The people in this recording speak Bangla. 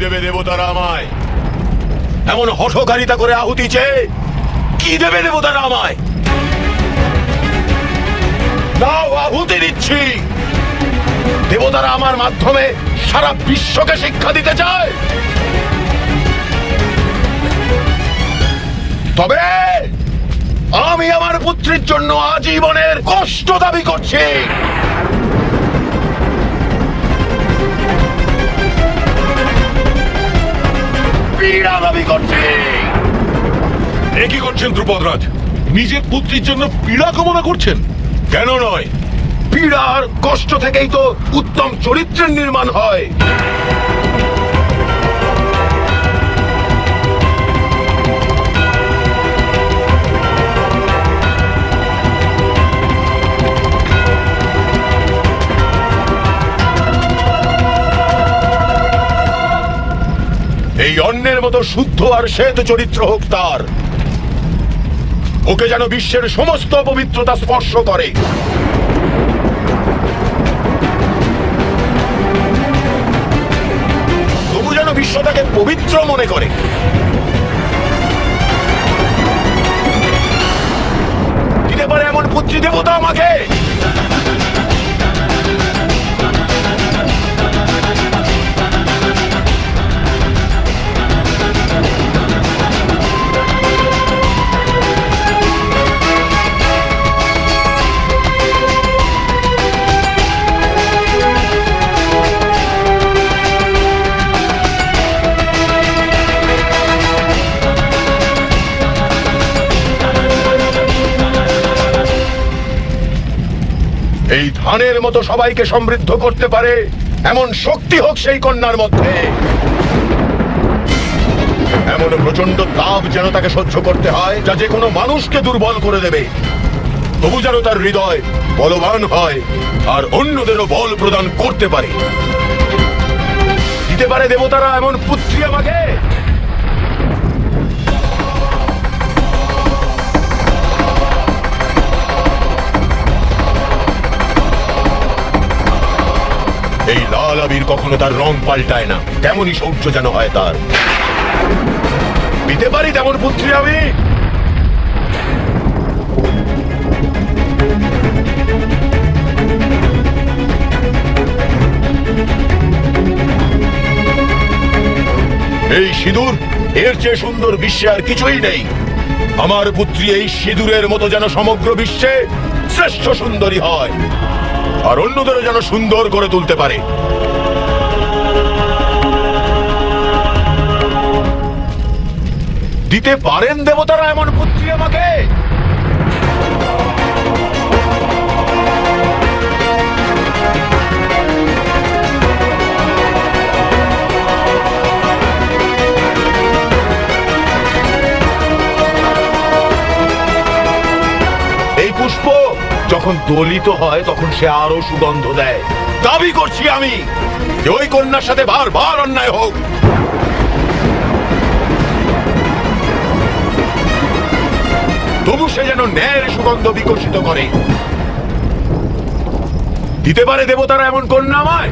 দেবে দেবতারা আমায়? এমন হঠকারিতা করে আহুতি চেয়ে কি দেবে দেবতারা আমায়? নাও, আহুতি দিচ্ছি। দেবতারা আমার মাধ্যমে সারা বিশ্বকে শিক্ষা দিতে চায়। তবে আমি আমার পুত্রীর জন্য আজীবনের কষ্ট দাবি করছি। পীড়া দাবি করছি। এ কি করছেন দ্রুপদরাজ? নিজের পুত্রীর জন্য পীড়া কামনা করছেন? কেন নয়? পীড়ার কষ্ট থেকেই তো উত্তম চরিত্রের নির্মাণ হয়। এই অন্যের মতো শুদ্ধ আর শ্বেত চরিত্র হোক তার। ওকে যেন বিশ্বের সমস্ত পবিত্রতা স্পর্শ করে। তবু যেন বিশ্ব তাকে পবিত্র মনে করে। দিতে পারে এমন পুত্রী দেবতা আমাকে। এই ধানের মতো সবাইকে সমৃদ্ধ করতে পারে এমন শক্তি হোক সেই কন্যার মধ্যে। এমন প্রচন্ড তাপ যেন তাকে সহ্য করতে হয় যা যে কোনো মানুষকে দুর্বল করে দেবে। তবু যেন তার হৃদয় বলবান হয় আর অন্যদেরও বল প্রদান করতে পারে। দিতে পারে দেবতারা এমন পুত্রী আমাকে। এই লাল আবির কখনো তার রং পাল্টায় না, তেমনই শৌর্য যেন হয় তার। দিতে পারি তেমন পুত্রী আমি। এই সিঁদুর, এর চেয়ে সুন্দর বিশ্বে আর কিছুই নেই। আমার পুত্রী এই সিঁদুরের মতো যেন সমগ্র বিশ্বে শ্রেষ্ঠ সুন্দরী হয় আর অন্যদেরও যেন সুন্দর করে তুলতে পারে। দিতে পারেন দেবতারা এমন পুত্রী আমাকে। এই পুষ্প যখন দলিত হয় তখন সে আরো সুগন্ধ দেয়। দাবি করছি আমি যে ওই কন্যার সাথে বারবার অন্যায় হোক। তবু সে যেন ন্যায়ের সুগন্ধ বিকশিত করে। দিতে পারে দেবতারা এমন কন্যা আমায়।